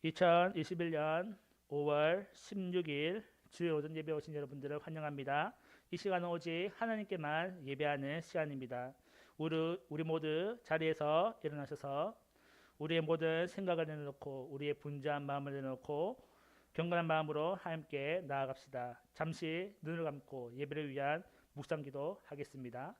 2021년 5월 16일 주일 오전 예배 오신 여러분들을 환영합니다. 이 시간은 오직 하나님께만 예배하는 시간입니다. 우리 모두 자리에서 일어나셔서 우리의 모든 생각을 내려놓고 우리의 분주한 마음을 내려놓고 경건한 마음으로 함께 나아갑시다. 잠시 눈을 감고 예배를 위한 묵상기도 하겠습니다.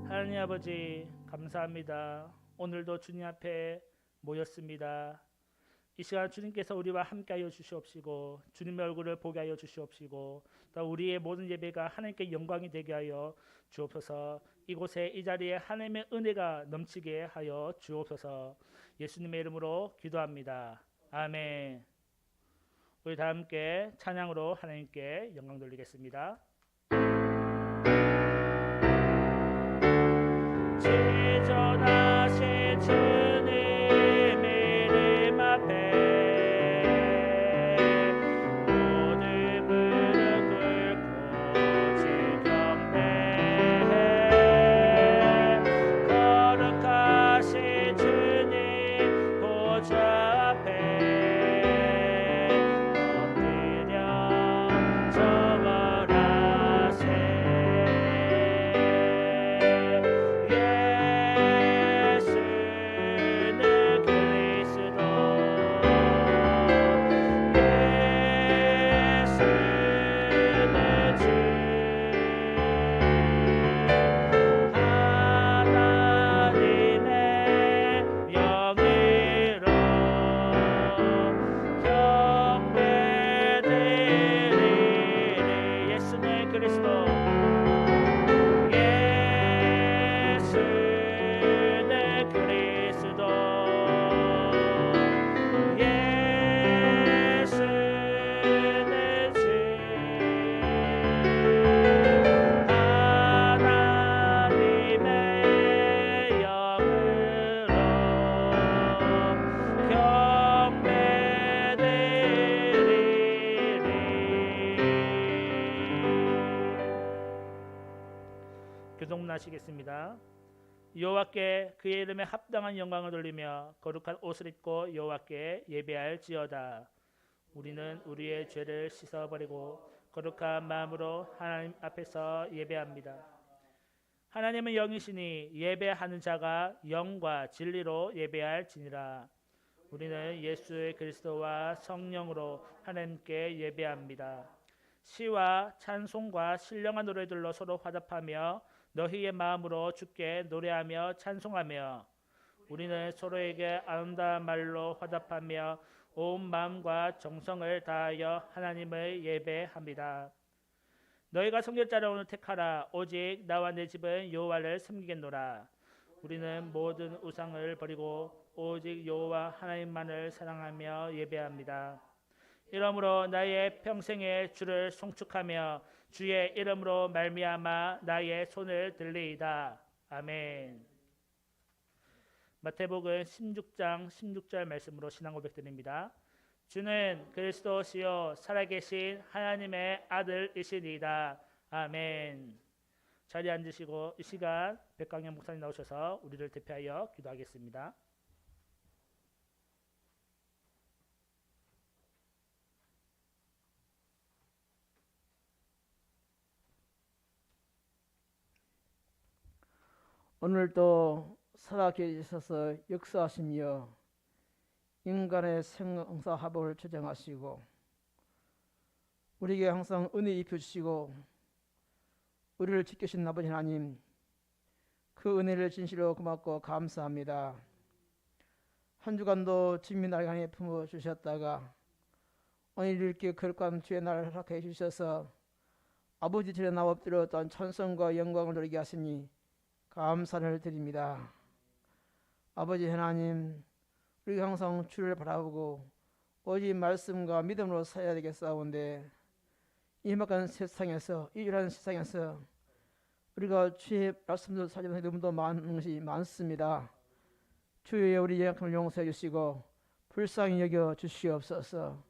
하나님 아버지 감사합니다. 오늘도 주님 앞에 모였습니다. 이 시간 주님께서 우리와 함께하여 주시옵시고 주님의 얼굴을 보게 하여 주시옵시고 또 우리의 모든 예배가 하나님께 영광이 되게 하여 주옵소서. 이곳에 이 자리에 하나님의 은혜가 넘치게 하여 주옵소서. 예수님의 이름으로 기도합니다. 아멘. 우리 다 함께 찬양으로 하나님께 영광 돌리겠습니다. 지존하신 주님 이름 앞에 모든 무릎 꿇고 지경배해 거룩하신 주님 보좌 앞에 엎드려 절하세. 교독하시겠습니다. 여호와께 그의 이름에 합당한 영광을 돌리며 거룩한 옷을 입고 여호와께 예배할지어다. 우리는 우리의 죄를 씻어버리고 거룩한 마음으로 하나님 앞에서 예배합니다. 하나님은 영이시니 예배하는 자가 영과 진리로 예배할지니라. 우리는 예수 그리스도와 성령으로 하나님께 예배합니다. 시와 찬송과 신령한 노래들로 서로 화답하며 너희의 마음으로 주께 노래하며 찬송하며 우리는 서로에게 아름다운 말로 화답하며 온 마음과 정성을 다하여 하나님을 예배합니다. 너희가 성결자를 오늘 택하라. 오직 나와 내 집은 여호와를 섬기겠노라. 우리는 모든 우상을 버리고 오직 여호와 하나님만을 사랑하며 예배합니다. 이러므로 나의 평생에 주를 송축하며 주의 이름으로 말미암아 나의 손을 들리이다. 아멘. 마태복음 16장 16절 말씀으로 신앙 고백드립니다. 주는 그리스도시요 살아계신 하나님의 아들이시니이다. 아멘. 자리에 앉으시고 이 시간 백강현 목사님 나오셔서 우리를 대표하여 기도하겠습니다. 오늘도 살아계셔서 역사하시며 인간의 생사화복을 조정하시고 우리에게 항상 은혜 입혀주시고 우리를 지키신 아버지 하나님, 그 은혜를 진실로 고맙고 감사합니다. 한 주간도 주님이 나를 향해 품어주셨다가 오늘 이렇게 거룩한 주의 날을 허락해 주셔서 아버지 전에 나와 엎드려 어떤 찬송과 영광을 누리게 하시니 감사를 드립니다. 아버지 하나님, 우리가 항상 주를 바라보고 오직 말씀과 믿음으로 살아야 되겠사온데 이 험악한 세상에서, 이 이러한 세상에서 우리가 주의 말씀도 살려면 너무도 많은 것이 많습니다. 주의 우리 연약함을 용서해 주시고 불쌍히 여겨 주시옵소서.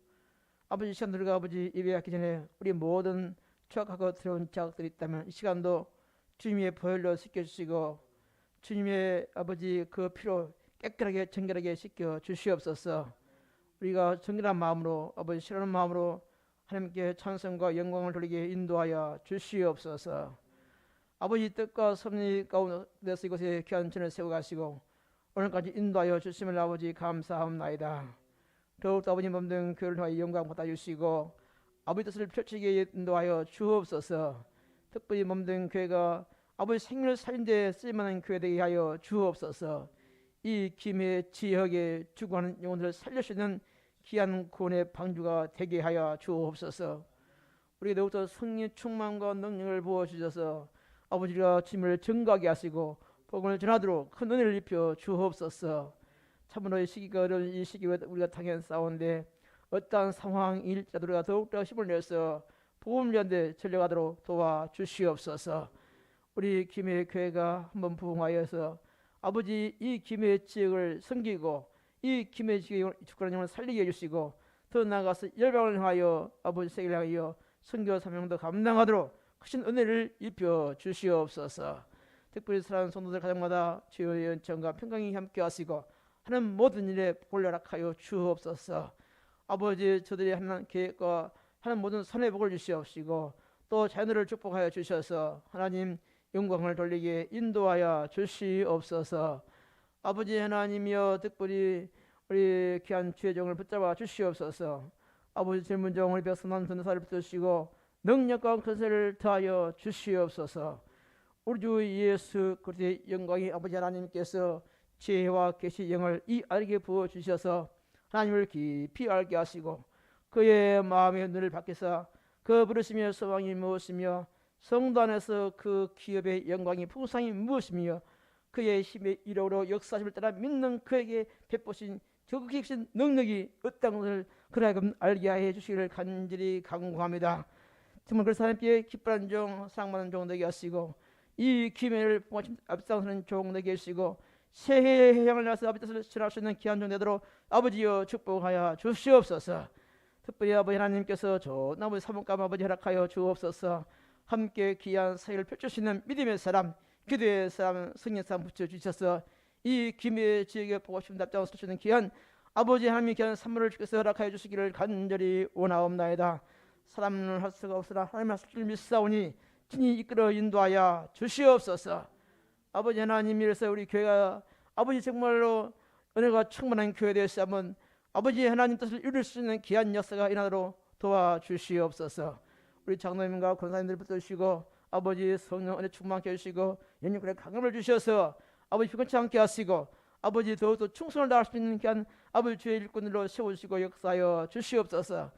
아버지, 이 시간 우리가 아버지 예배하기 전에 우리 모든 추악하고 더러운 자극들이 있다면 이 시간도 주님의 보혈로 씻겨주시고 주님의 아버지 그 피로 깨끗하게 정결하게 씻겨 주시옵소서. 우리가 정결한 마음으로 아버지 싫어하는 마음으로 하나님께 찬송과 영광을 돌리게 인도하여 주시옵소서. 아버지 뜻과 섭리 가운데서 이곳에 귀한 전을 세워가시고 오늘까지 인도하여 주심을 아버지 감사합나이다. 더욱더 아버지 몸된 교회를 통하여 영광 받아주시고 아버지 뜻을 펼치게 인도하여 주옵소서. 특별히 몸된 교회가 아버지 생명을 살린 데 쓰임하는 교회 되게 하여 주옵소서. 이 김해 지역에 죽어가는 영혼들을 살릴 수 있는 귀한 구원의 방주가 되게 하여 주옵소서. 우리에게 더욱더 성령 충만과 능력을 부어주셔서 아버지가 주님을 증거하게 하시고 복음을 전하도록 큰 은혜를 입혀 주옵소서. 참으로 이 시기가 어려운 이 시기에 우리가 당연 싸운데 어떠한 상황일지라도 우리가 더욱더 힘을 내서 복음을 전하는데 전력하도록 도와주시옵소서. 우리 김해 교회가 한번 부흥하여서 아버지 이 김해 지역을 섬기고 이 김해 지역의 주권한 영을 살리게 해주시고 더 나아가서 열방을 향하여 아버지 세계를 향하여 선교 사명도 감당하도록 크신 은혜를 입혀 주시옵소서. 특별히 사랑하는 성도들 가정마다 주의 연천과 평강이 함께 하시고 하는 모든 일에 볼려락하여 주옵소서. 아버지 저들이 하는 계획과 하는 모든 선의 복을 주시옵시고 또 자녀를 축복하여 주셔서 하나님 영광을 돌리게 인도하여 주시옵소서. 아버지 하나님이여 특별히 우리 귀한 주의 종을 붙잡아 주시옵소서. 아버지 젊은 종 우리 백성난 전도사를 붙드시고 능력과 권세를 더하여 주시옵소서. 우리 주 예수 그리스도의 영광이 아버지 하나님께서 지혜와 계시 영을 이 알게 부어 주셔서 하나님을 깊이 알게 하시고 그의 마음의 눈을 밝혀서 그 부르심의 소망이 무엇이며 성도 안에서 그 기업의 영광이 풍성이 무엇이며 그의 힘의 이력으로 역사심을 따라 믿는 그에게 베푸신 적극히 크신 능력이 어떤 것을 그라금 알게 해 주시기를 간절히 간구합니다. 정말 그래서 하나님께 기뻐하는 종 사랑받는 종 되게 하시고 이 기회를 앞장서는 종 되게 하시고 새해의 향을 나서 아버지 뜻을 실할 수 있는 귀한 종 되도록 아버지여 축복하여 주시옵소서. 특별히 아버지 하나님께서 저 아버지 사목감 아버지 허락하여 주옵소서. 함께 귀한 사역을 펼칠 수 있는 믿음의 사람 기도의 사람 성령의 사람 붙여주셔서 이 김해 지역에 보고 싶은 답장을 쓸 수 있는 귀한 아버지 하나님의 귀한 선물을 주께서 허락하여 주시기를 간절히 원하옵나이다. 사람은 할 수가 없으나 하나님 하실 줄 믿사오니 친히 이끌어 인도하여 주시옵소서. 아버지 하나님 이래서 우리 교회가 아버지 정말로 은혜가 충만한 교회 되었으 하면 아버지 하나님 뜻을 이룰 수 있는 귀한 역사가 일어나도록 도와주시옵소서. 우리 장로님과 권사님들 붙드시고 아버지 성령 은혜 충만케 해주시고 영육간의 강함을 주셔서 아버지 피곤치 않게 하시고 아버지 더욱더 충성을 다할 수 있는 귀한 아버지 주의 일꾼들로 세우시고 역사하여 주시옵소서.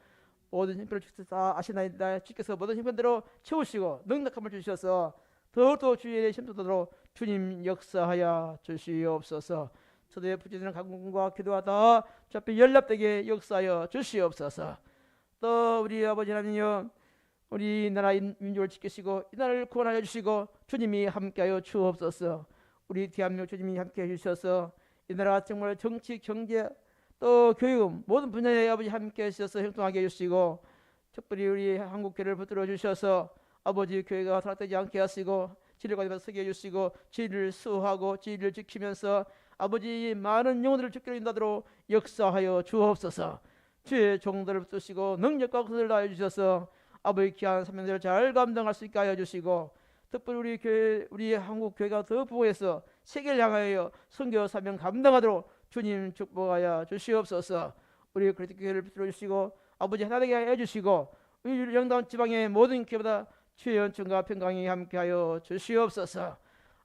모든 형편을 주께서 다 아시나이다. 주께서 모든 형편대로 채우시고 능력함을 주셔서 더욱더 주의 힘도도록 주님 역사하여 주시옵소서. 저들의 부지런한 간구와 기도와 다 주 앞에 연락되게 역사하여 주시옵소서. 또 우리 아버지 하나님이여 우리 나라 민족을 지키시고 이 나라를 구원하여 주시고 주님이 함께하여 주옵소서. 우리 대한민국 주님이 함께해 주셔서 이 나라 정말 정치 경제 또 교육 모든 분야에 아버지 함께해 주셔서 형통하게 해주시고 특별히 우리 한국교회를 붙들어 주셔서 아버지 교회가 타락되지 않게 하시고 진리를 가지고 서게 해주시고 진리를 수호하고 진리를 지키면서 아버지 많은 영혼들을 죽게 인도하도록 역사하여 주옵소서. 주의 종들을 붙드시고 능력과 것을 다해 주셔서 아버지 귀한 사명들을 잘 감당할 수 있게 하여 주시고 특별히 우리 교회 우리 한국 교회가 더 부흥해서 세계를 향하여 선교 사명 감당하도록 주님 축복하여 주시옵소서. 우리 그리스도 교회를 붙들어 주시고 아버지 하나되게 해 주시고 우리 영당 지방의 모든 교회보다 주의 연천과 평강이 함께하여 주시옵소서.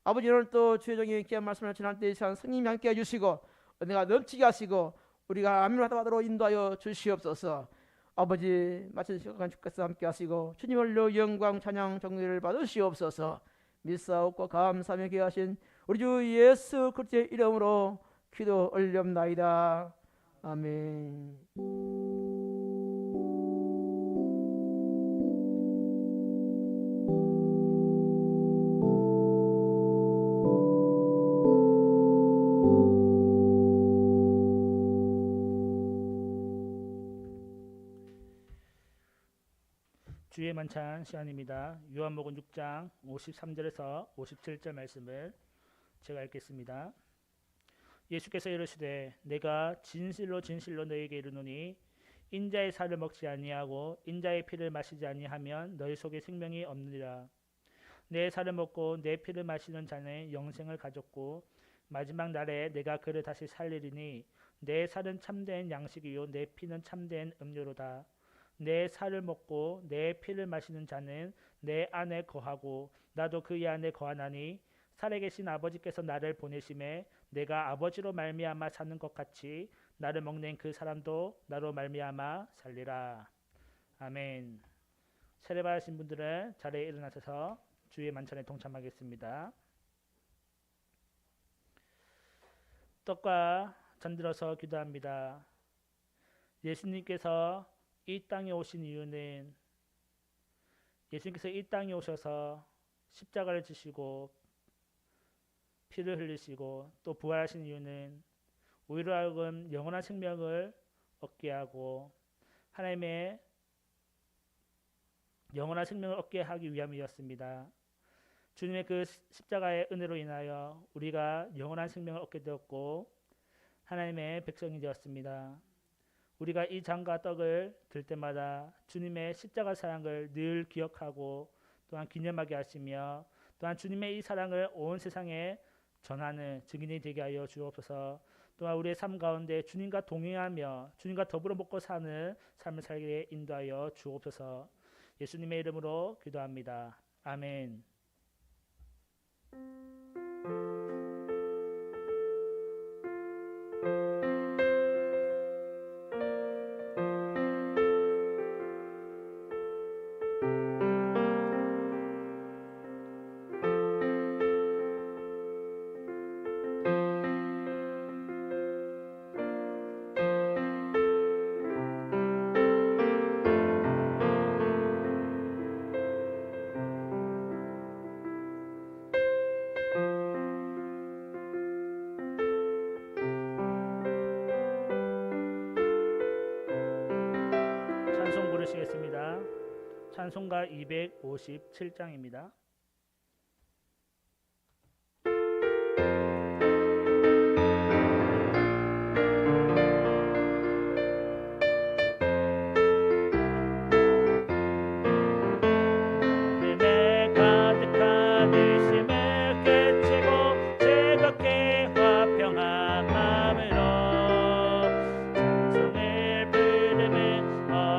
아버지 오늘 또 주의 종의 귀한 말씀을 전할 때 성령님이 함께해 주시고 은혜가 넘치게 하시고 우리가 아멘을 받아도록 인도하여 주시옵소서. 아버지 마친 시간 주께서 함께 하시고 주님을로 영광 찬양 정리를 받으시옵소서. 믿사옵고 감사하며 기하신 우리 주 예수 그리스도의 이름으로 기도 올렵나이다. 아멘. 주의 만찬 시간입니다. 요한복음 6장 53절에서 57절 말씀을 제가 읽겠습니다. 예수께서 이르시되 내가 진실로 진실로 너희에게 이르노니 인자의 살을 먹지 아니하고 인자의 피를 마시지 아니하면 너희 속에 생명이 없느니라. 내 살을 먹고 내 피를 마시는 자는 영생을 가졌고 마지막 날에 내가 그를 다시 살리리니 내 살은 참된 양식이요 내 피는 참된 음료로다. 내 살을 먹고 내 피를 마시는 자는 내 안에 거하고 나도 그의 안에 거하나니 살에 계신 아버지께서 나를 보내심에 내가 아버지로 말미암아 사는 것 같이 나를 먹는 그 사람도 나로 말미암아 살리라. 아멘. 세례받으신 분들은 자리에 일어나셔서 주의 만찬에 동참하겠습니다. 떡과 잔 들어서 기도합니다. 예수님께서 이 땅에 오신 이유는 예수님께서 이 땅에 오셔서 십자가를 지시고 피를 흘리시고 또 부활하신 이유는 우리로 하여금 영원한 생명을 얻게 하고 하나님의 영원한 생명을 얻게 하기 위함이었습니다. 주님의 그 십자가의 은혜로 인하여 우리가 영원한 생명을 얻게 되었고 하나님의 백성이 되었습니다. 우리가 이 잔과 떡을 들 때마다 주님의 십자가 사랑을 늘 기억하고 또한 기념하게 하시며 또한 주님의 이 사랑을 온 세상에 전하는 증인이 되게 하여 주옵소서. 또한 우리의 삶 가운데 주님과 동행하며 주님과 더불어 먹고 사는 삶을 살게 인도하여 주옵소서. 예수님의 이름으로 기도합니다. 아멘. 찬송 부르시겠습니다. 찬송가 257장입니다.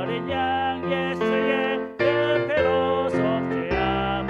어린 양 예수의 그 배로 속죄함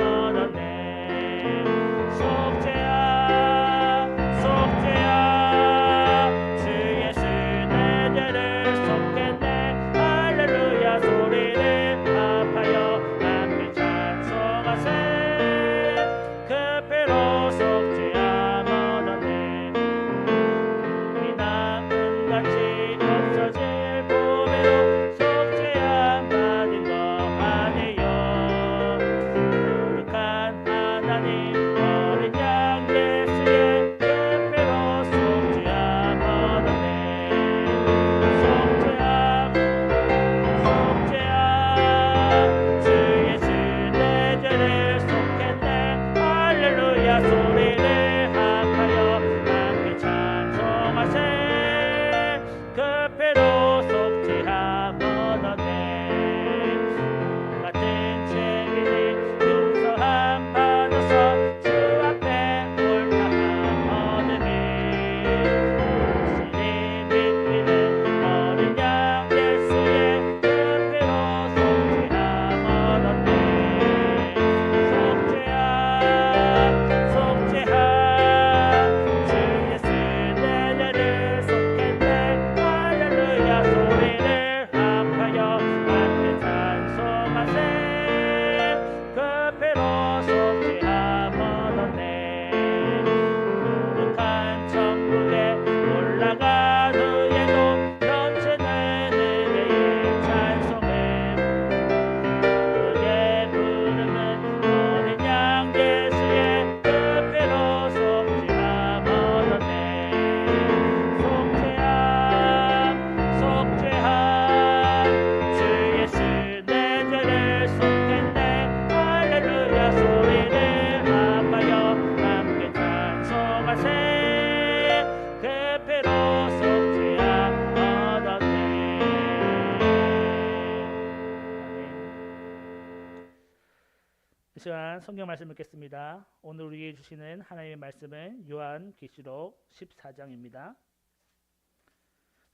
시간 성경 말씀 읽겠습니다. 오늘 우리에게 주시는 하나님의 말씀은 요한계시록 14장입니다.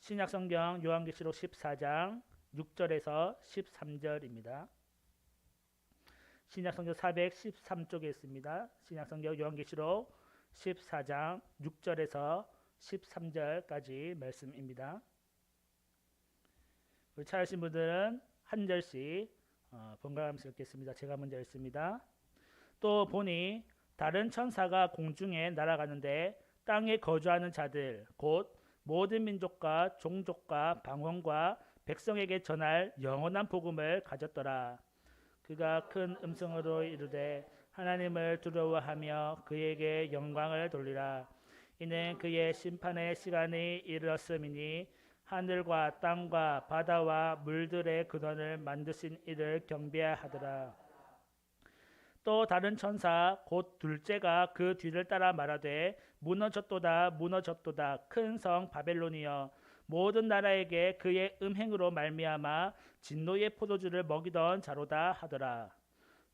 신약 성경 요한계시록 14장 6절에서 13절입니다. 신약 성경 413쪽에 있습니다. 신약 성경 요한계시록 14장 6절에서 13절까지 말씀입니다. 우리 찾으신 분들은 한 절씩 번갈아가면서 읽겠습니다. 제가 먼저 읽습니다. 또 보니 다른 천사가 공중에 날아가는데 땅에 거주하는 자들 곧 모든 민족과 종족과 방언과 백성에게 전할 영원한 복음을 가졌더라. 그가 큰 음성으로 이르되 하나님을 두려워하며 그에게 영광을 돌리라. 이는 그의 심판의 시간이 이르렀음이니 하늘과 땅과 바다와 물들의 근원을 만드신 이를 경배하더라. 또 다른 천사 곧 둘째가 그 뒤를 따라 말하되 무너졌도다 무너졌도다 큰 성 바벨론이여 모든 나라에게 그의 음행으로 말미암아 진노의 포도주를 먹이던 자로다 하더라.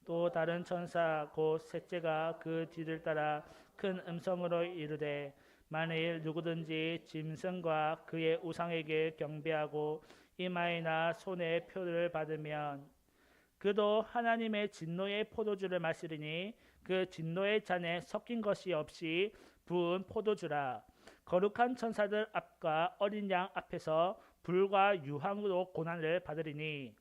또 다른 천사 곧 셋째가 그 뒤를 따라 큰 음성으로 이르되 만일 누구든지 짐승과 그의 우상에게 경배하고 이마에나 손에 표를 받으면 그도 하나님의 진노의 포도주를 마시리니 그 진노의 잔에 섞인 것이 없이 부은 포도주라. 거룩한 천사들 앞과 어린 양 앞에서 불과 유황으로 고난을 받으리니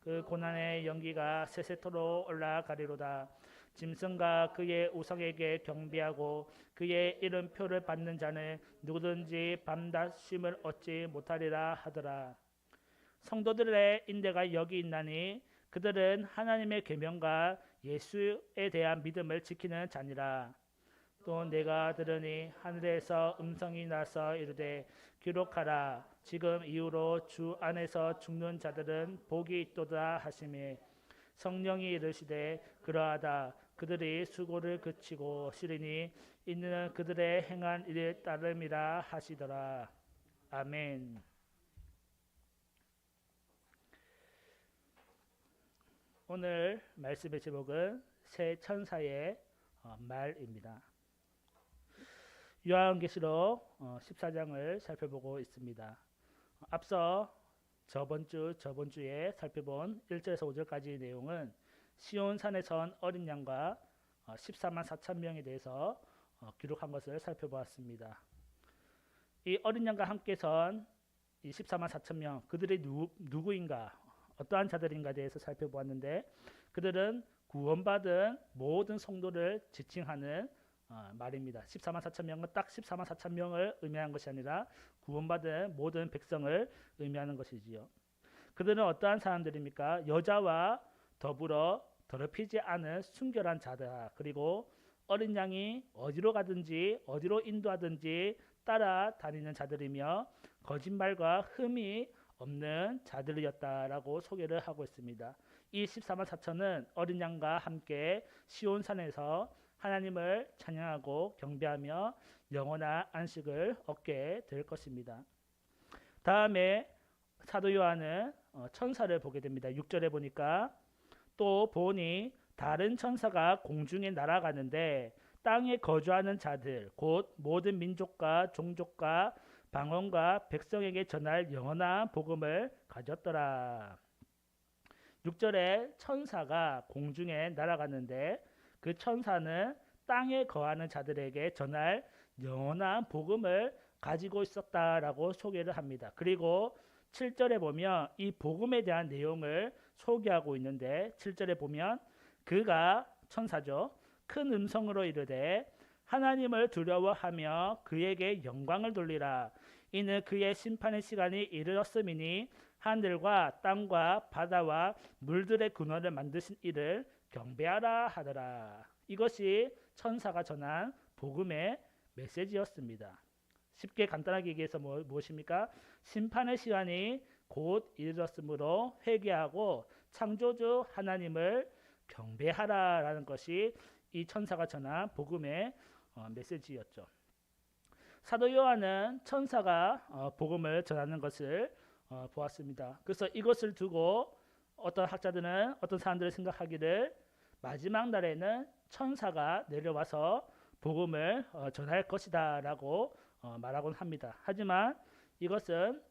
그 고난의 연기가 세세토록 올라가리로다. 짐승과 그의 우상에게 경배하고 그의 이름표를 받는 자는 누구든지 밤낮 쉼을 얻지 못하리라 하더라. 성도들의 인대가 여기 있나니 그들은 하나님의 계명과 예수에 대한 믿음을 지키는 자니라. 또 내가 들으니 하늘에서 음성이 나서 이르되 기록하라. 지금 이후로 주 안에서 죽는 자들은 복이 있도다 하시매 성령이 이르시되 그러하다. 그들이 수고를 그치고 시리니 이는 그들의 행한 일에 따름이라 하시더라. 아멘. 오늘 말씀의 제목은 새 천사의 말입니다. 요한계시록 14장을 살펴보고 있습니다. 앞서 저번 주에 살펴본 1절에서 5절까지의 내용은 시온산에 선 어린 양과 14만 4천 명에 대해서 기록한 것을 살펴보았습니다. 이 어린 양과 함께 선 이 14만 4천 명 그들이 누구인가 어떠한 자들인가에 대해서 살펴보았는데 그들은 구원받은 모든 성도를 지칭하는 말입니다. 14만 4천 명은 딱 14만 4천 명을 의미하는 것이 아니라 구원받은 모든 백성을 의미하는 것이지요. 그들은 어떠한 사람들입니까? 여자와 더불어 더럽히지 않은 순결한 자다. 그리고 어린 양이 어디로 가든지 어디로 인도하든지 따라다니는 자들이며 거짓말과 흠이 없는 자들이었다라고 소개를 하고 있습니다. 이 14만 4천은 어린 양과 함께 시온산에서 하나님을 찬양하고 경배하며 영원한 안식을 얻게 될 것입니다. 다음에 사도 요한은 천사를 보게 됩니다. 6절에 보니까 또 보니 다른 천사가 공중에 날아가는데 땅에 거주하는 자들 곧 모든 민족과 종족과 방언과 백성에게 전할 영원한 복음을 가졌더라. 6절에 천사가 공중에 날아가는데 그 천사는 땅에 거하는 자들에게 전할 영원한 복음을 가지고 있었다라고 소개를 합니다. 그리고 7절에 보면 이 복음에 대한 내용을 소개하고 있는데 7절에 보면 그가 천사죠. 큰 음성으로 이르되 하나님을 두려워하며 그에게 영광을 돌리라. 이는 그의 심판의 시간이 이르렀음이니 하늘과 땅과 바다와 물들의 근원을 만드신 이를 경배하라 하더라. 이것이 천사가 전한 복음의 메시지였습니다. 쉽게 간단하게 얘기해서 무엇입니까? 심판의 시간이 곧 이르렀으므로 회개하고 창조주 하나님을 경배하라라는 것이 이 천사가 전한 복음의 메시지였죠. 사도 요한은 천사가 복음을 전하는 것을 보았습니다. 그래서 이것을 두고 어떤 학자들은 어떤 사람들이 생각하기를 마지막 날에는 천사가 내려와서 복음을 전할 것이다 라고 말하곤 합니다. 하지만 이것은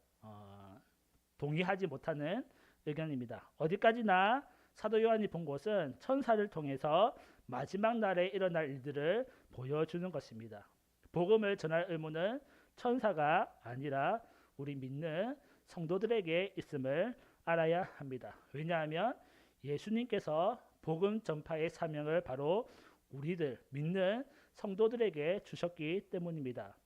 동의하지 못하는 의견입니다. 어디까지나 사도 요한이 본 것은 천사를 통해서 마지막 날에 일어날 일들을 보여주는 것입니다. 복음을 전할 의무는 천사가 아니라 우리 믿는 성도들에게 있음을 알아야 합니다. 왜냐하면 예수님께서 복음 전파의 사명을 바로 우리들 믿는 성도들에게 주셨기 때문입니다.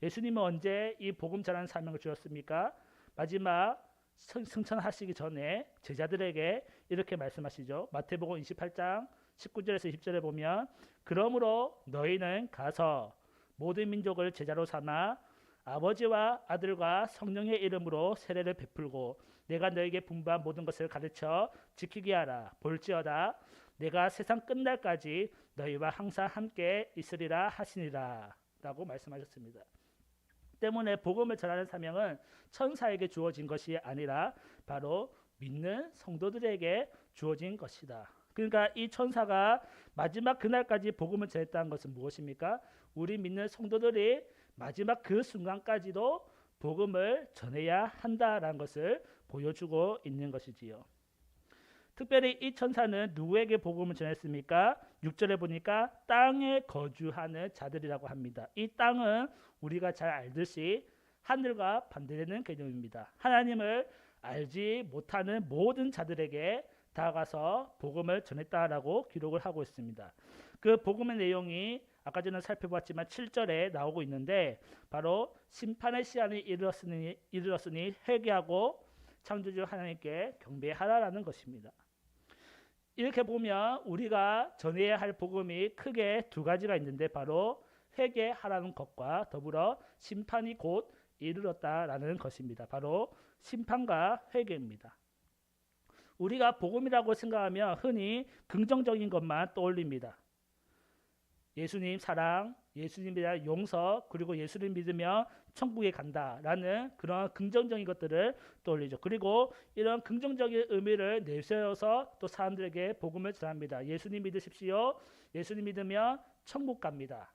예수님은 언제 이 복음 전하는 사명을 주셨습니까? 마지막 승천하시기 전에 제자들에게 이렇게 말씀하시죠. 마태복음 28장 19절에서 20절에 보면 그러므로 너희는 가서 모든 민족을 제자로 삼아 아버지와 아들과 성령의 이름으로 세례를 베풀고 내가 너에게 분부한 모든 것을 가르쳐 지키게 하라. 볼지어다 내가 세상 끝날까지 너희와 항상 함께 있으리라 하시니라 라고 말씀하셨습니다. 때문에 복음을 전하는 사명은 천사에게 주어진 것이 아니라 바로 믿는 성도들에게 주어진 것이다. 그러니까 이 천사가 마지막 그날까지 복음을 전했다는 것은 무엇입니까? 우리 믿는 성도들이 마지막 그 순간까지도 복음을 전해야 한다라는 것을 보여주고 있는 것이지요. 특별히 이 천사는 누구에게 복음을 전했습니까? 6절에 보니까 땅에 거주하는 자들이라고 합니다. 이 땅은 우리가 잘 알듯이 하늘과 반대되는 개념입니다. 하나님을 알지 못하는 모든 자들에게 다가가서 복음을 전했다라고 기록을 하고 있습니다. 그 복음의 내용이 아까 전에 살펴봤지만 7절에 나오고 있는데 바로 심판의 시간이 이르렀으니 회개하고 창조주 하나님께 경배하라라는 것입니다. 이렇게 보면 우리가 전해야 할 복음이 크게 두 가지가 있는데 바로 회개하라는 것과 더불어 심판이 곧 이르렀다라는 것입니다. 바로 심판과 회개입니다. 우리가 복음이라고 생각하면 흔히 긍정적인 것만 떠올립니다. 예수님 사랑, 예수님에 대한 용서, 그리고 예수를 믿으면 천국에 간다라는 그런 긍정적인 것들을 떠올리죠. 그리고 이런 긍정적인 의미를 내세워서 또 사람들에게 복음을 전합니다. 예수님 믿으십시오. 예수님 믿으면 천국 갑니다.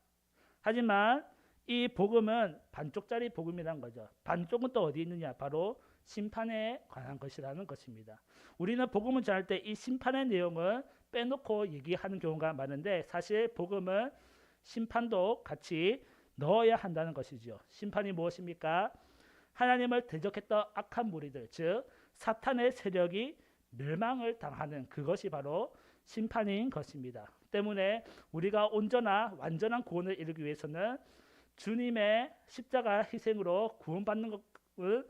하지만 이 복음은 반쪽짜리 복음이라는 거죠. 반쪽은 또 어디 있느냐? 바로 심판에 관한 것이라는 것입니다. 우리는 복음을 전할 때 이 심판의 내용을 빼놓고 얘기하는 경우가 많은데 사실 복음은 심판도 같이 넣어야 한다는 것이죠. 심판이 무엇입니까? 하나님을 대적했던 악한 무리들, 즉 사탄의 세력이 멸망을 당하는 그것이 바로 심판인 것입니다. 때문에 우리가 온전한 완전한 구원을 이루기 위해서는 주님의 십자가 희생으로 구원받는 것을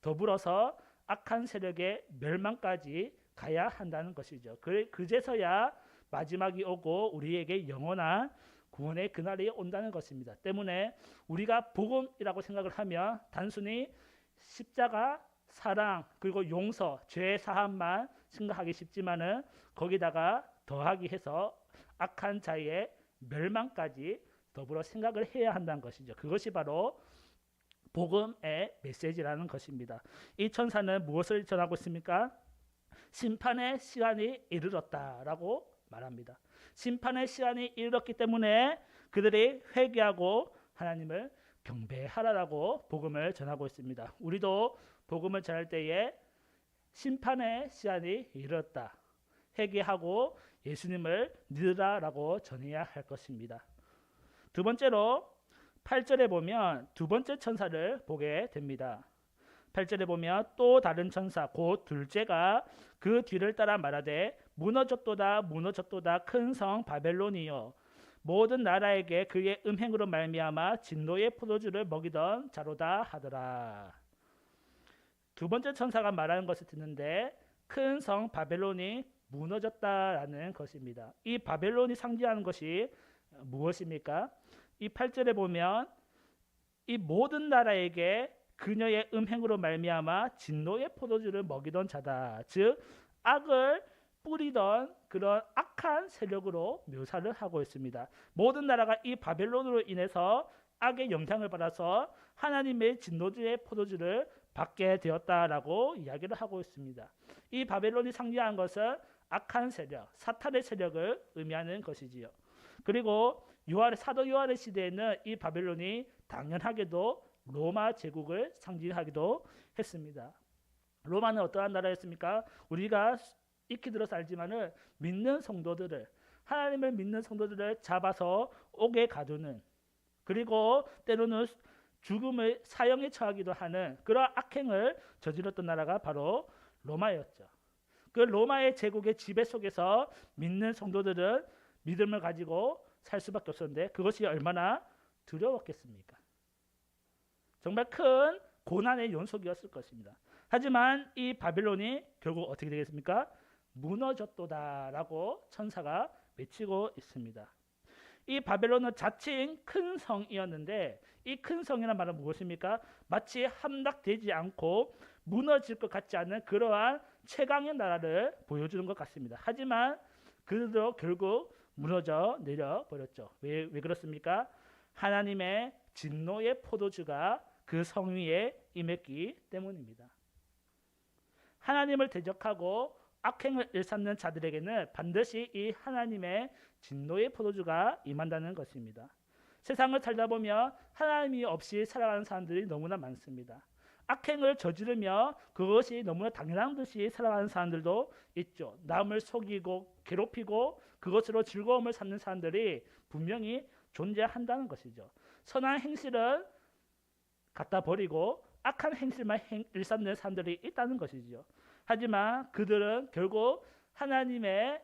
더불어서 악한 세력의 멸망까지 가야 한다는 것이죠. 그제서야 마지막이 오고 우리에게 영원한 구원의 그날이 온다는 것입니다. 때문에 우리가 복음이라고 생각을 하면 단순히 십자가, 사랑, 그리고 용서, 죄 사함만 생각하기 쉽지만은 거기다가 더하기 해서 악한 자의 멸망까지 더불어 생각을 해야 한다는 것이죠. 그것이 바로 복음의 메시지라는 것입니다. 이 천사는 무엇을 전하고 있습니까? 심판의 시간이 이르렀다라고 말합니다. 심판의 시간이 이르렀기 때문에 그들이 회개하고 하나님을 경배하라라고 복음을 전하고 있습니다. 우리도 복음을 전할 때에 심판의 시간이 이르렀다. 회개하고 예수님을 믿으라라고 전해야 할 것입니다. 두 번째로 8절에 보면 두 번째 천사를 보게 됩니다. 8절에 보면 또 다른 천사 곧 둘째가 그 뒤를 따라 말하되 무너졌도다 무너졌도다 큰 성 바벨론이여 모든 나라에게 그의 음행으로 말미암아 진노의 포도주를 먹이던 자로다 하더라. 두 번째 천사가 말하는 것을 듣는데 큰 성 바벨론이 무너졌다라는 것입니다. 이 바벨론이 상징하는 것이 무엇입니까? 이 8절에 보면 이 모든 나라에게 그녀의 음행으로 말미암아 진노의 포도주를 먹이던 자다. 즉 악을 뿌리던 그런 악한 세력으로 묘사를 하고 있습니다. 모든 나라가 이 바벨론으로 인해서 악의 영향을 받아서 하나님의 진노주의 포도주를 받게 되었다라고 이야기를 하고 있습니다. 이 바벨론이 상징하는 것은 악한 세력, 사탄의 세력을 의미하는 것이지요. 그리고 사도 요한의 시대에는 이 바벨론이 당연하게도 로마 제국을 상징하기도 했습니다. 로마는 어떠한 나라였습니까? 우리가 익히 들어서 알지만은 믿는 성도들을, 하나님을 믿는 성도들을 잡아서 옥에 가두는, 그리고 때로는 죽음의 사형에 처하기도 하는 그런 악행을 저질렀던 나라가 바로 로마였죠. 그 로마의 제국의 지배 속에서 믿는 성도들은 믿음을 가지고 살 수밖에 없었는데 그것이 얼마나 두려웠겠습니까? 정말 큰 고난의 연속이었을 것입니다. 하지만 이 바벨론이 결국 어떻게 되겠습니까? 무너졌도다라고 천사가 외치고 있습니다. 이 바벨론은 자칭 큰 성이었는데 이 큰 성이라는 말은 무엇입니까? 마치 함락되지 않고 무너질 것 같지 않은 그러한 최강의 나라를 보여주는 것 같습니다. 하지만 그들도 결국 무너져 내려버렸죠. 왜 그렇습니까? 하나님의 진노의 포도주가 그 성 위에 임했기 때문입니다. 하나님을 대적하고 악행을 일삼는 자들에게는 반드시 이 하나님의 진노의 포도주가 임한다는 것입니다. 세상을 살다 보면 하나님이 없이 살아가는 사람들이 너무나 많습니다. 악행을 저지르며 그것이 너무나 당연한 듯이 살아가는 사람들도 있죠. 남을 속이고 괴롭히고 그것으로 즐거움을 삼는 사람들이 분명히 존재한다는 것이죠. 선한 행실은 갖다 버리고 악한 행실만 일삼는 사람들이 있다는 것이죠. 하지만 그들은 결국 하나님의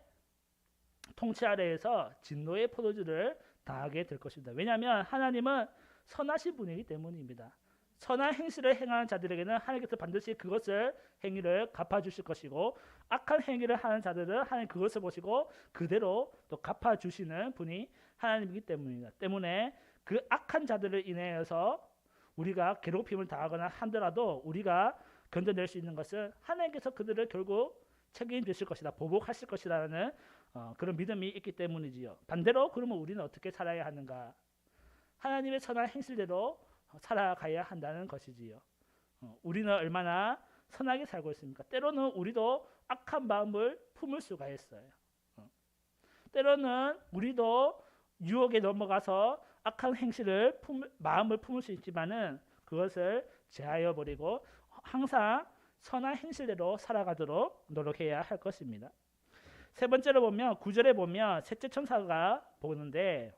통치 아래에서 진노의 포도주를 당하게 될 것입니다. 왜냐하면 하나님은 선하신 분이기 때문입니다. 선한 행실을 행하는 자들에게는 하나님께서 반드시 그것을 행위를 갚아주실 것이고 악한 행위를 하는 자들은 하나님 그것을 보시고 그대로 또 갚아주시는 분이 하나님이기 때문입니다. 때문에 그 악한 자들을 인해서 우리가 괴롭힘을 당하거나 하더라도 우리가 견뎌낼 수 있는 것은 하나님께서 그들을 결국 책임지실 것이다, 보복하실 것이라는 그런 믿음이 있기 때문이지요. 반대로 그러면 우리는 어떻게 살아야 하는가? 하나님의 선한 행실대로 살아가야 한다는 것이지요. 우리는 얼마나 선하게 살고 있습니까? 때로는 우리도 악한 마음을 품을 수가 있어요. 때로는 우리도 유혹에 넘어가서 악한 행실을 마음을 품을 수 있지만은 그것을 제하여 버리고 항상 선한 행실대로 살아가도록 노력해야 할 것입니다. 세 번째로 보면 9절에 보면 셋째 천사가 보는데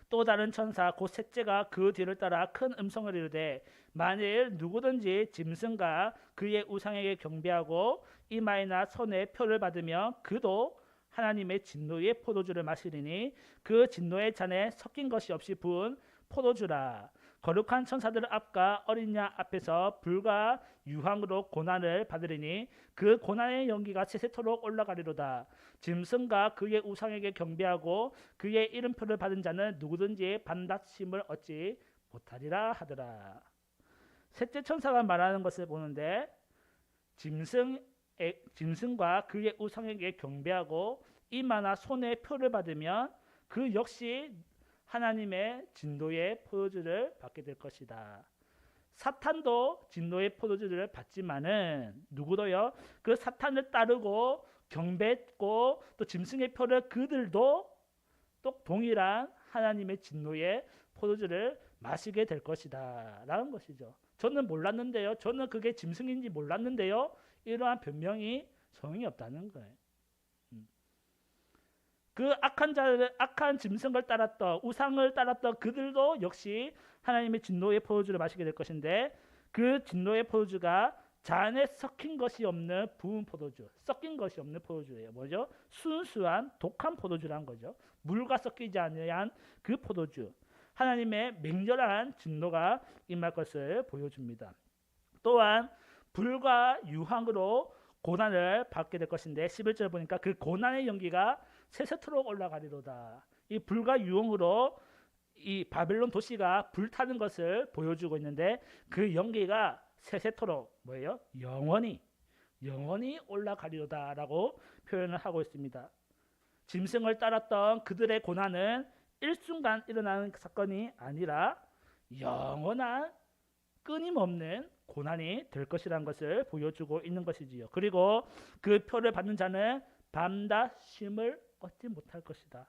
또 다른 천사 곧 셋째가 그 뒤를 따라 큰 음성을 이르되 만일 누구든지 짐승과 그의 우상에게 경배하고 이마에나 손에 표를 받으면 그도 하나님의 진노의 포도주를 마시리니 그 진노의 잔에 섞인 것이 없이 부은 포도주라. 거룩한 천사들 앞과 어린 양 앞에서 불과 유황으로 고난을 받으리니 그 고난의 연기가 세세토록 올라가리로다. 짐승과 그의 우상에게 경배하고 그의 이름표를 받은 자는 누구든지 반닥심을 얻지 못하리라 하더라. 셋째 천사가 말하는 것을 보는데 짐승과 그의 우상에게 경배하고 이마나 손에 표를 받으면 그 역시 하나님의 진노의 포도주를 받게 될 것이다. 사탄도 진노의 포도주를 받지만은 누구도요? 그 사탄을 따르고 경배했고 또 짐승의 표를 그들도 또 동일한 하나님의 진노의 포도주를 마시게 될 것이다 라는 것이죠. 저는 몰랐는데요. 저는 그게 짐승인지 몰랐는데요. 이러한 변명이 소용이 없다는 거예요. 그 악한 짐승을 따랐던 우상을 따랐던 그들도 역시 하나님의 진노의 포도주를 마시게 될 것인데 그 진노의 포도주가 잔에 섞인 것이 없는 부은 포도주, 섞인 것이 없는 포도주예요. 뭐죠? 순수한 독한 포도주란 거죠. 물과 섞이지 아니한 그 포도주. 하나님의 맹렬한 진노가 임할 것을 보여줍니다. 또한 불과 유황으로 고난을 받게 될 것인데 11절 보니까 그 고난의 연기가 세세토록 올라가리로다. 이 불과 유황으로 이 바벨론 도시가 불타는 것을 보여주고 있는데 그 연기가 세세토록 뭐예요? 영원히 올라가리로다라고 표현을 하고 있습니다. 짐승을 따랐던 그들의 고난은 일순간 일어나는 사건이 아니라 영원한 끊임없는 고난이 될 것이라는 것을 보여주고 있는 것이지요. 그리고 그 표를 받는 자는 밤낮 쉼을 얻지 못할 것이다.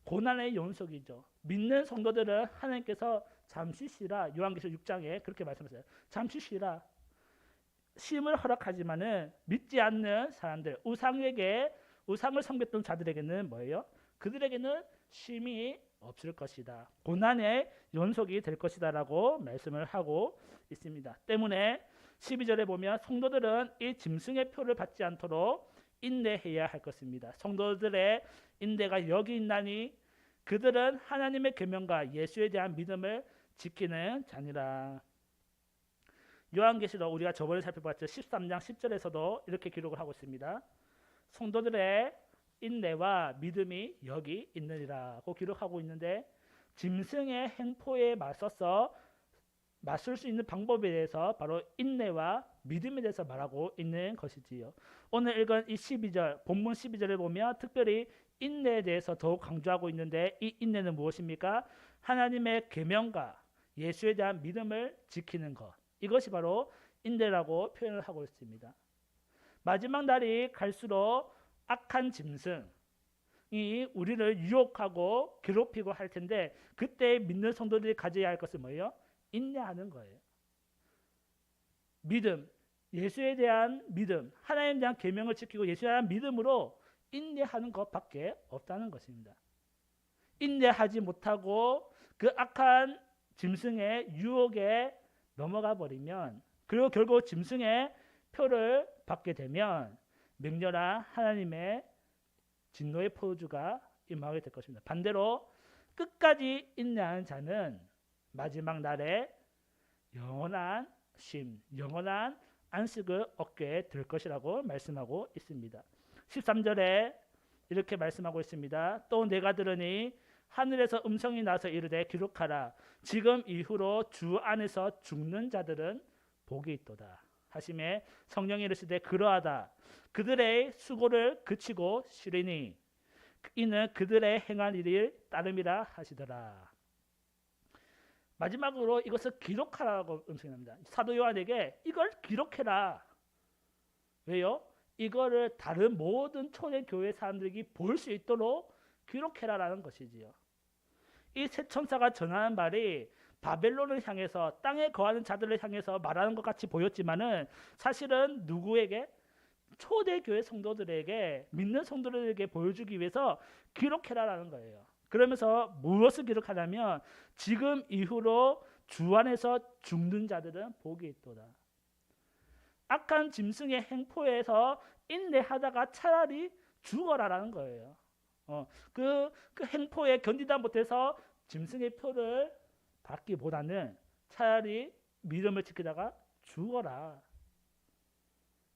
고난의 연속이죠. 믿는 성도들은 하나님께서 잠시 쉬라, 요한계시록 6장에 그렇게 말씀하셨어요. 잠시 쉬라. 쉼을 허락하지만은 믿지 않는 사람들, 우상을 섬겼던 자들에게는 뭐예요? 그들에게는 쉼이 없을 것이다. 고난의 연속이 될 것이다라고 말씀을 하고 있습니다. 때문에 12절에 보면 성도들은 이 짐승의 표를 받지 않도록 인내해야 할 것입니다. 성도들의 인내가 여기 있나니 그들은 하나님의 계명과 예수에 대한 믿음을 지키는 자니라. 요한계시록 우리가 저번에 살펴봤죠. 13장 10절에서도 이렇게 기록을 하고 있습니다. 성도들의 인내와 믿음이 여기 있느니라고 기록하고 있는데 짐승의 행포에 맞설 수 있는 방법에 대해서 바로 인내와 믿음에 대해서 말하고 있는 것이지요. 오늘 읽은 이 12절, 본문 12절을 보면 특별히 인내에 대해서 더욱 강조하고 있는데 이 인내는 무엇입니까? 하나님의 계명과 예수에 대한 믿음을 지키는 것. 이것이 바로 인내라고 표현을 하고 있습니다. 마지막 날이 갈수록 악한 짐승이 우리를 유혹하고 괴롭히고 할 텐데 그때 믿는 성도들이 가져야 할 것은 뭐예요? 인내하는 거예요. 믿음, 예수에 대한 믿음, 하나님에 대한 계명을 지키고 예수에 대한 믿음으로 인내하는 것밖에 없다는 것입니다. 인내하지 못하고 그 악한 짐승의 유혹에 넘어가 버리면 그리고 결국 짐승의 표를 받게 되면 맹렬한 하나님의 진노의 포도주가 임하게 될 것입니다. 반대로 끝까지 인내하는 자는 마지막 날에 영원한 쉼, 영원한 안식을 얻게 될 것이라고 말씀하고 있습니다. 13절에 이렇게 말씀하고 있습니다. 또 내가 들으니 하늘에서 음성이 나서 이르되 기록하라. 지금 이후로 주 안에서 죽는 자들은 복이 있도다 하심에 성령이 이르시되 그러하다. 그들의 수고를 그치고 쉬리니 이는 그들의 행한 일을 따름이라 하시더라. 마지막으로 이것을 기록하라고 음성이 납니다. 사도 요한에게 이걸 기록해라. 왜요? 이거를 다른 모든 초대교회 사람들이 볼 수 있도록 기록해라라는 것이지요. 이 새 천사가 전하는 말이 바벨론을 향해서 땅에 거하는 자들을 향해서 말하는 것 같이 보였지만은 사실은 누구에게? 초대교회 성도들에게 믿는 성도들에게 보여주기 위해서 기록해라라는 거예요. 그러면서 무엇을 기록하냐면 지금 이후로 주 안에서 죽는 자들은 복이 있도다. 악한 짐승의 행포에서 인내하다가 차라리 죽어라라는 거예요. 그 행포에 견디다 못해서 짐승의 표를 받기보다는 차라리 믿음을 지키다가 죽어라.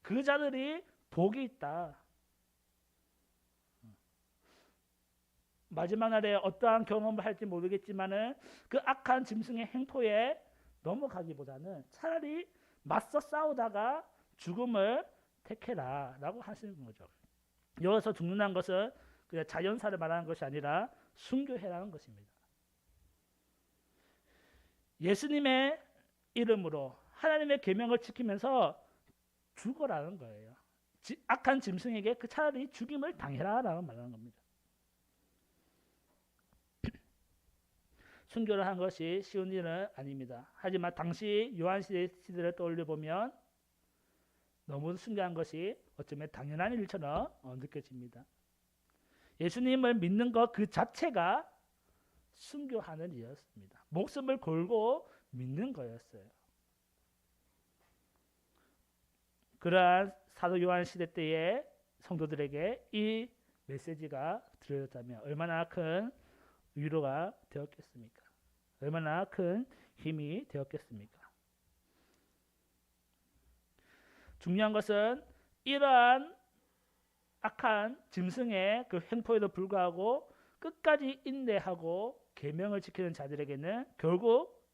그 자들이 복이 있다. 마지막 날에 어떠한 경험을 할지 모르겠지만은 그 악한 짐승의 행포에 넘어가기보다는 차라리 맞서 싸우다가 죽음을 택해라라고 하시는 거죠. 여기서 죽는다는 것은 그냥 자연사를 말하는 것이 아니라 순교해라는 것입니다. 예수님의 이름으로 하나님의 계명을 지키면서 죽어라는 거예요. 악한 짐승에게 그 차라리 죽임을 당해라라고 말하는 겁니다. 순교를 한 것이 쉬운 일은 아닙니다. 하지만 당시 요한 시대를 떠올려 보면 너무 순교한 것이 어쩌면 당연한 일처럼 느껴집니다. 예수님을 믿는 것 그 자체가 순교하는 일이었습니다. 목숨을 걸고 믿는 거였어요. 그러한 사도 요한 시대 때의 성도들에게 이 메시지가 들려졌다면 얼마나 큰 위로가 되었겠습니까? 얼마나 큰 힘이 되었겠습니까? 중요한 것은 이러한 악한 짐승의 그 행포에도 불구하고 끝까지 인내하고 계명을 지키는 자들에게는 결국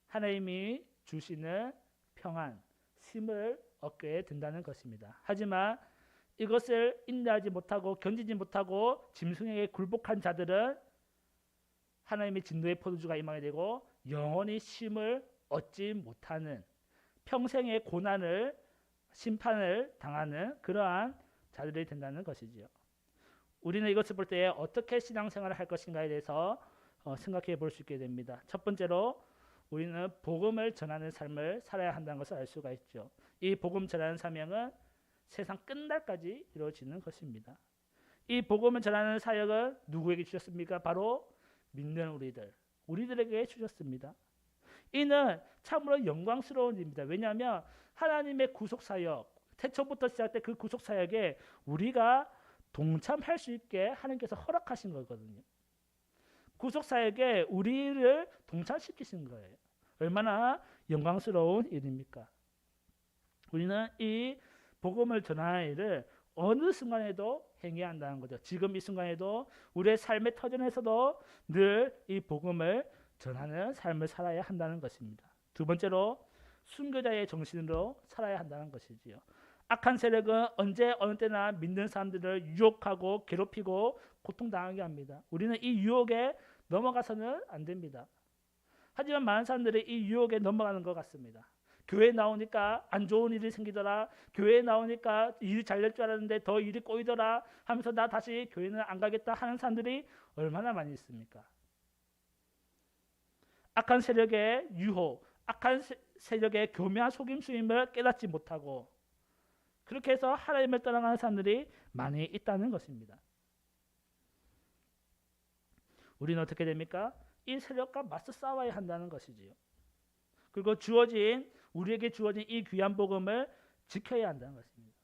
하나님이 주시는 평안, 쉼을 얻게 된다는 것입니다. 하지만 이것을 인내하지 못하고 견디지 못하고 짐승에게 굴복한 자들은 하나님의 진노의 포도주가 임하게 되고 영원히 쉼을 얻지 못하는 평생의 고난을 심판을 당하는 그러한 자들이 된다는 것이지요. 우리는 이것을 볼 때 어떻게 신앙생활을 할 것인가에 대해서 생각해 볼 수 있게 됩니다. 첫 번째로 우리는 복음을 전하는 삶을 살아야 한다는 것을 알 수가 있죠. 이 복음 전하는 사명은 세상 끝날까지 이루어지는 것입니다. 이 복음을 전하는 사역은 누구에게 주셨습니까? 바로 믿는 우리들에게 주셨습니다. 이는 참으로 영광스러운 일입니다. 왜냐하면 하나님의 구속사역, 태초부터 시작된 그 구속사역에 우리가 동참할 수 있게 하나님께서 허락하신 거거든요. 구속사역에 우리를 동참시키신 거예요. 얼마나 영광스러운 일입니까? 우리는 이 복음을 전하는 일을 어느 순간에도 행해야 한다는 거죠. 지금 이 순간에도 우리의 삶의 터전에서도 늘 이 복음을 전하는 삶을 살아야 한다는 것입니다. 두 번째로 순교자의 정신으로 살아야 한다는 것이지요. 악한 세력은 언제 어느 때나 믿는 사람들을 유혹하고 괴롭히고 고통당하게 합니다. 우리는 이 유혹에 넘어가서는 안 됩니다. 하지만 많은 사람들이 이 유혹에 넘어가는 것 같습니다. 교회에 나오니까 안 좋은 일이 생기더라. 교회에 나오니까 일이 잘 될 줄 알았는데 더 일이 꼬이더라 하면서 나 다시 교회는 안 가겠다 하는 사람들이 얼마나 많이 있습니까? 악한 세력의 유혹, 악한 세력의 교묘한 속임수임을 깨닫지 못하고 그렇게 해서 하나님을 떠나가는 사람들이 많이 있다는 것입니다. 우리는 어떻게 됩니까? 이 세력과 맞서 싸워야 한다는 것이지요. 그리고 우리에게 주어진 이 귀한 복음을 지켜야 한다는 것입니다.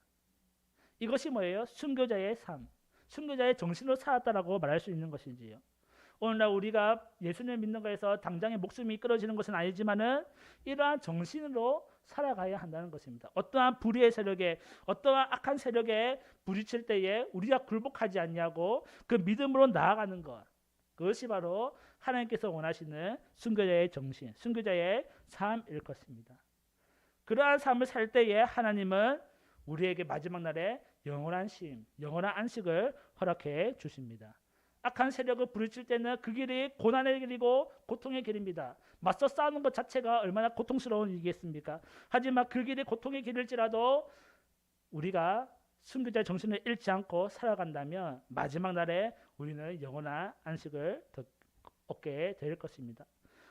이것이 뭐예요? 순교자의 삶, 순교자의 정신으로 살았다라고 말할 수 있는 것이지요. 오늘날 우리가 예수님을 믿는 것에서 당장의 목숨이 끊어지는 것은 아니지만은 이러한 정신으로 살아가야 한다는 것입니다. 어떠한 불의의 세력에, 어떠한 악한 세력에 부딪힐 때에 우리가 굴복하지 않냐고 그 믿음으로 나아가는 것, 그것이 바로 하나님께서 원하시는 순교자의 정신, 순교자의 삶일 것입니다. 그러한 삶을 살 때에 하나님은 우리에게 마지막 날에 영원한 쉼, 영원한 안식을 허락해 주십니다. 악한 세력을 부딪힐 때는 그 길이 고난의 길이고 고통의 길입니다. 맞서 싸우는 것 자체가 얼마나 고통스러운 일이겠습니까? 하지만 그 길이 고통의 길일지라도 우리가 순교자의 정신을 잃지 않고 살아간다면 마지막 날에 우리는 영원한 안식을 얻게 될 것입니다.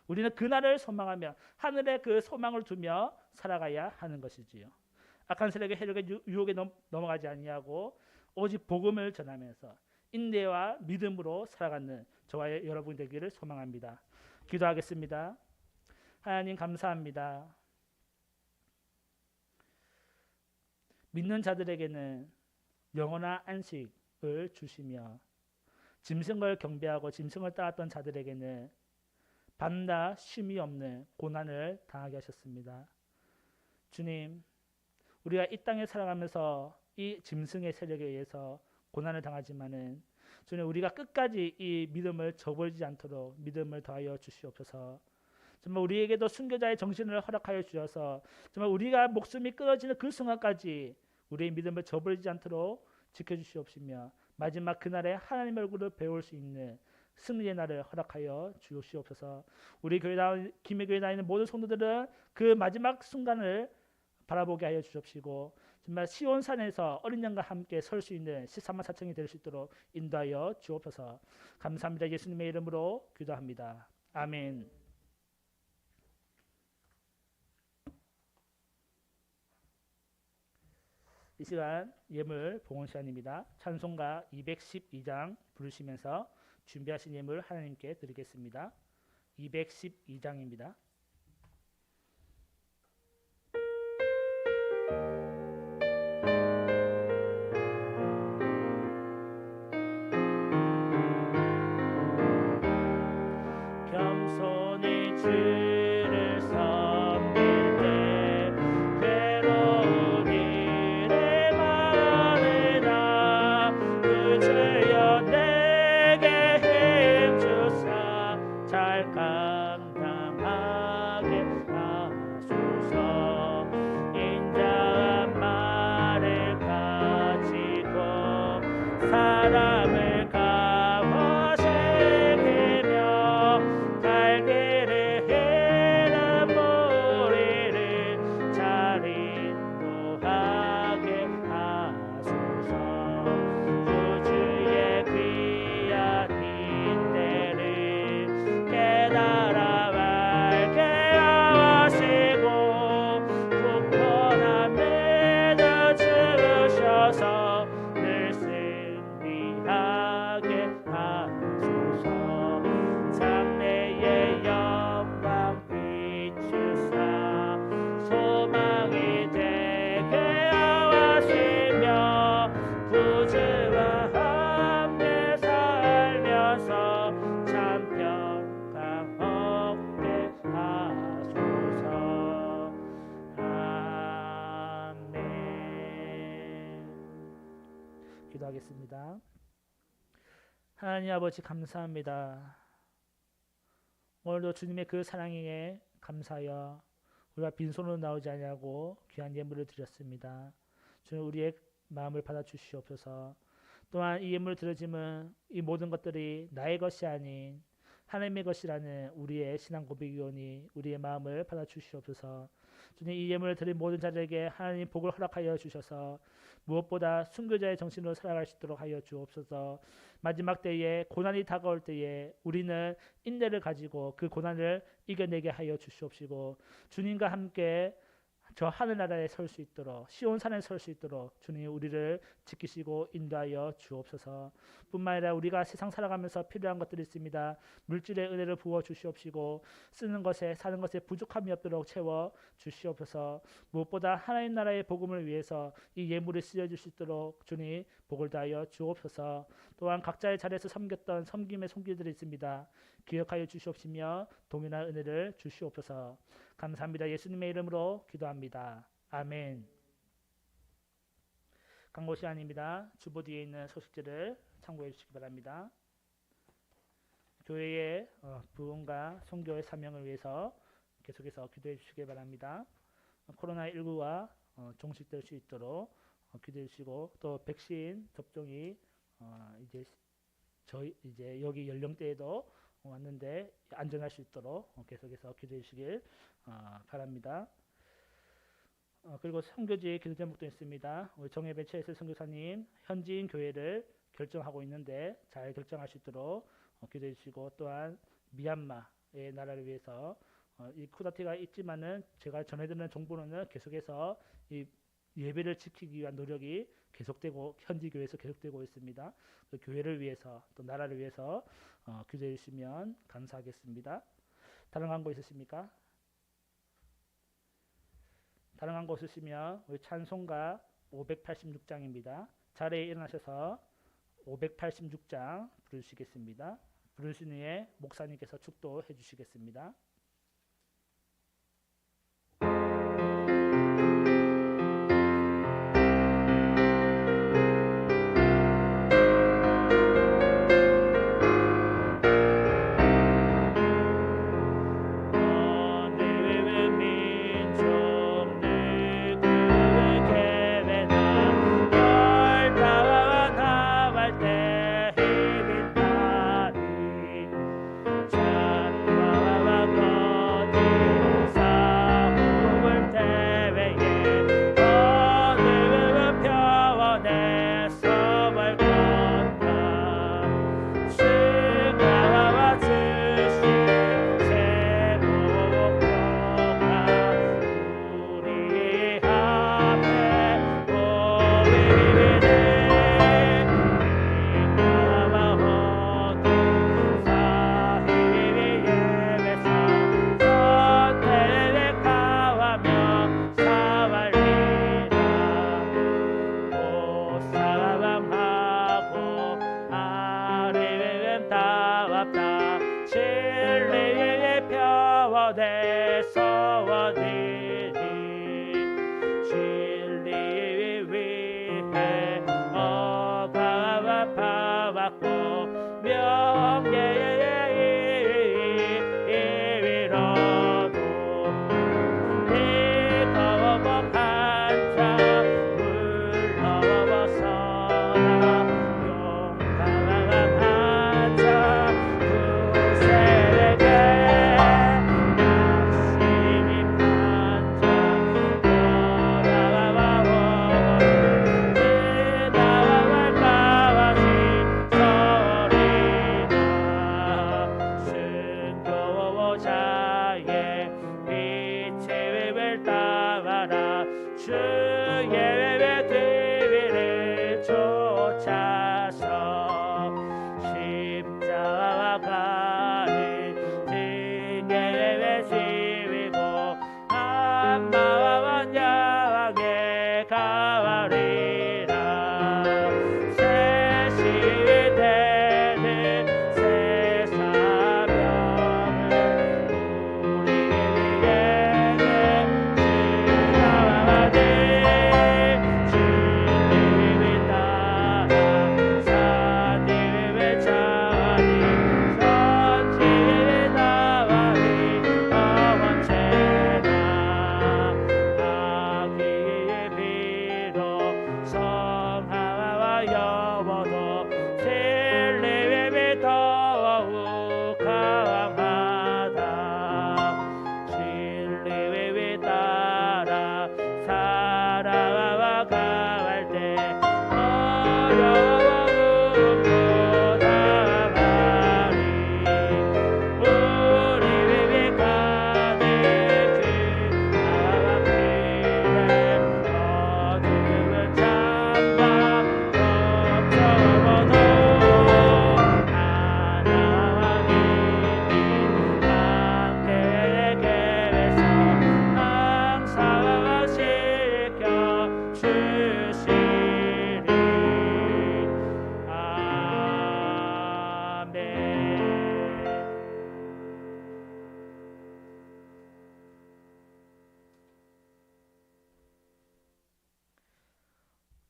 우리는 그날을 소망하며 하늘에 그 소망을 두며 살아가야 하는 것이지요. 악한 세력의 해력의 유혹에 넘어가지 아니하고 오직 복음을 전하면서 인내와 믿음으로 살아가는 저와 여러분 되기를 소망합니다. 기도하겠습니다. 하나님 감사합니다. 믿는 자들에게는 영원한 안식을 주시며 짐승을 경배하고 짐승을 따랐던 자들에게는 밤낮 쉼이 없는 고난을 당하게 하셨습니다. 주님, 우리가 이 땅에 살아가면서 이 짐승의 세력에 의해서 고난을 당하지만은 주님, 우리가 끝까지 이 믿음을 저버리지 않도록 믿음을 더하여 주시옵소서. 정말 우리에게도 순교자의 정신을 허락하여 주셔서 정말 우리가 목숨이 끊어지는 그 순간까지 우리의 믿음을 저버리지 않도록 지켜주시옵시며 마지막 그날에 하나님의 얼굴을 배울 수 있는 승리의 날을 허락하여 주시옵소서. 우리 김해교회 다니는 모든 성도들은 그 마지막 순간을 바라보게 하여 주옵시고 정말 시온산에서 어린 양과 함께 설 수 있는 13만 4천이 될 수 있도록 인도하여 주옵소서. 감사합니다. 예수님의 이름으로 기도합니다. 아멘. 이 시간 예물 봉헌 시간입니다. 찬송가 212장 부르시면서 준비하신 예물 하나님께 드리겠습니다. 212장입니다. 겸손히 주를 섬길 때 괴로운 일에 많으나 그 주여 내게 힘주사 잘 감당하게 하소서. 인자한 말을 가지고 사람을 강화시키며 갈 길을 헤는 기도하겠습니다. 하나님 아버지 감사합니다. 오늘도 주님의 그 사랑에 감사하여 우리가 빈손으로 나오지 아니하고 귀한 예물을 드렸습니다. 주님 우리의 마음을 받아주시옵소서. 또한 이 예물을 드려짐은 이 모든 것들이 나의 것이 아닌 하나님의 것이라는 우리의 신앙 고백이오니 우리의 마음을 받아주시옵소서. 주님 이 예물을 드린 모든 자들에게 하나님 복을 허락하여 주셔서 무엇보다 순교자의 정신으로 살아갈 수 있도록 하여 주옵소서. 마지막 때에 고난이 다가올 때에 우리는 인내를 가지고 그 고난을 이겨내게 하여 주시옵시고 주님과 함께 저 하늘나라에 설 수 있도록 시온산에 설 수 있도록 주님이 우리를 지키시고 인도하여 주옵소서. 뿐만 아니라 우리가 세상 살아가면서 필요한 것들이 있습니다. 물질의 은혜를 부어 주시옵시고 쓰는 것에 사는 것에 부족함이 없도록 채워 주시옵소서. 무엇보다 하나님 나라의 복음을 위해서 이 예물을 쓰여질 수 있도록 주님 복을 다하여 주옵소서. 또한 각자의 자리에서 섬겼던 섬김의 손길들이 있습니다. 기억하여 주시옵시며 동일한 은혜를 주시옵소서. 감사합니다. 예수님의 이름으로 기도합니다. 아멘. 광고 시간입니다. 주보 뒤에 있는 소식지를 참고해 주시기 바랍니다. 교회의 부흥과 선교의 사명을 위해서 계속해서 기도해 주시기 바랍니다. 코로나19가 종식될 수 있도록 기도해 주시고 또 백신 접종이 이제 여기 연령대에도 왔는데 안전할 수 있도록 계속해서 기도해 주시길 바랍니다. 그리고 선교지 기도 제목도 있습니다. 우리 정예배 최혜슬 선교사님 현지인 교회를 결정하고 있는데 잘 결정할 수 있도록 기도해 주시고 또한 미얀마의 나라를 위해서 이 쿠데타가 있지만은 제가 전해드리는 정보는 계속해서 이 예배를 지키기 위한 노력이 계속되고 현지 교회에서 계속되고 있습니다. 그 교회를 위해서 또 나라를 위해서 기도해 주시면 감사하겠습니다. 다른 광고 있으십니까? 다른 광고 있으시면 우리 찬송가 586장입니다. 자리에 일어나셔서 586장 부르시겠습니다. 부르신 후에 목사님께서 축도해 주시겠습니다.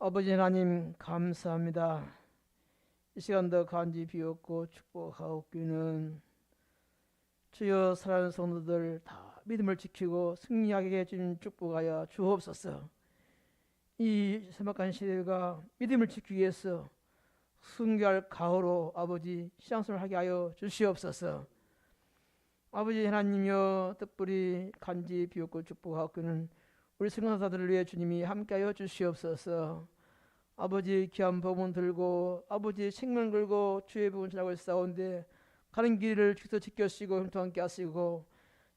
아버지 하나님 감사합니다. 이 시간도 간지 비었고 축복하옵기는 주여 사랑하는 성도들 다 믿음을 지키고 승리하게 해주는 축복하여 주옵소서. 이 세막간 시대가 믿음을 지키기 위해서 순교할 가호로 아버지 신앙생활을 하게 하여 주시옵소서. 아버지 하나님여 특별히 간지 비었고 축복하옵기는 우리 성도사들을 위해 주님이 함께하여 주시옵소서. 아버지 귀한 복음 들고 아버지 생명 걸고 주의 복음 전하고 있사온데 가는 길을 주께서 지켜주시고 형통 함께 하시고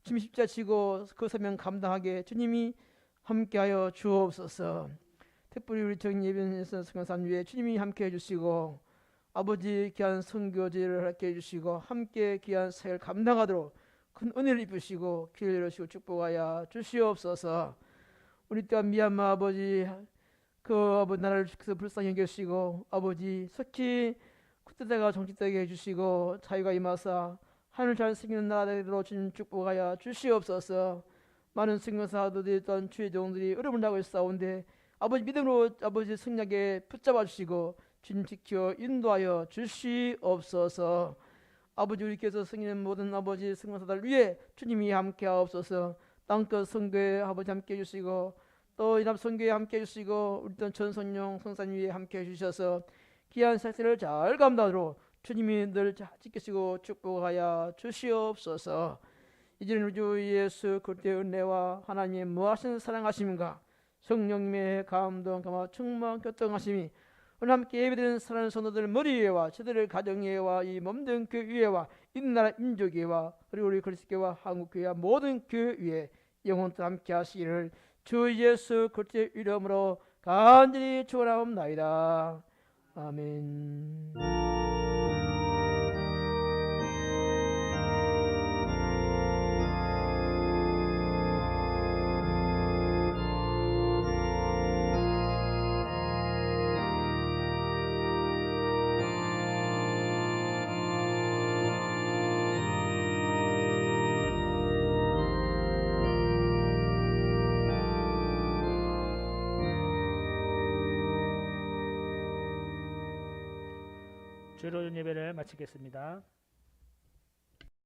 주님 십자가 지고 그 사명 감당하게 주님이 함께하여 주옵소서. 특별히 우리 정예변에서 성산산 위에 주님이 함께해 주시고 아버지 귀한 선교제를 하게 해주시고 함께 귀한 사역을 감당하도록 큰 은혜를 입으시고 길을 열으시고 축복하여 주시옵소서. 우리 또한 미얀마 아버지 그 아버지 나라를 주께서 불쌍히 여기시고 아버지 속히 쿠데타가 정직되게 해주시고 자유가 임하사 하늘 잘 생기는 나라대로 주님 축복하여 주시옵소서. 많은 승용사도들이 또한 주의 종들이 어려움을 당하고 있사온데 아버지 믿음으로 아버지 승리하게 붙잡아 주시고 주님 지켜 인도하여 주시옵소서. 아버지 우리께서 승리는 모든 아버지 승용사들 위해 주님이 함께하옵소서. 땅끝 선교에 아버지 함께해 주시고 또 이남 선교에 함께해 주시고 우리 또한 전선용 성산 위에 함께해 주셔서 귀한 사역을 잘 감당하도록 주님이 늘 지키시고 축복하여 주시옵소서. 이제는 우리 주 예수 그리스도의 은혜와 하나님의 무하신 사랑하심과 성령님의 감동 감화 충만 교통하심이 오늘 함께 예배드리는 사랑하는 성도들 머리 위에와 저들의 가정 위에와 이 몸된 교회 위에와 이 나라 민족 위에와 그리고 우리 그리스도교와 한국 교회와 모든 교회 위에 영원토록 함께 하시기를 주 예수 그리스도의 이름으로 간절히 축원하옵나이다. 아멘. 주로 예배를 마치겠습니다.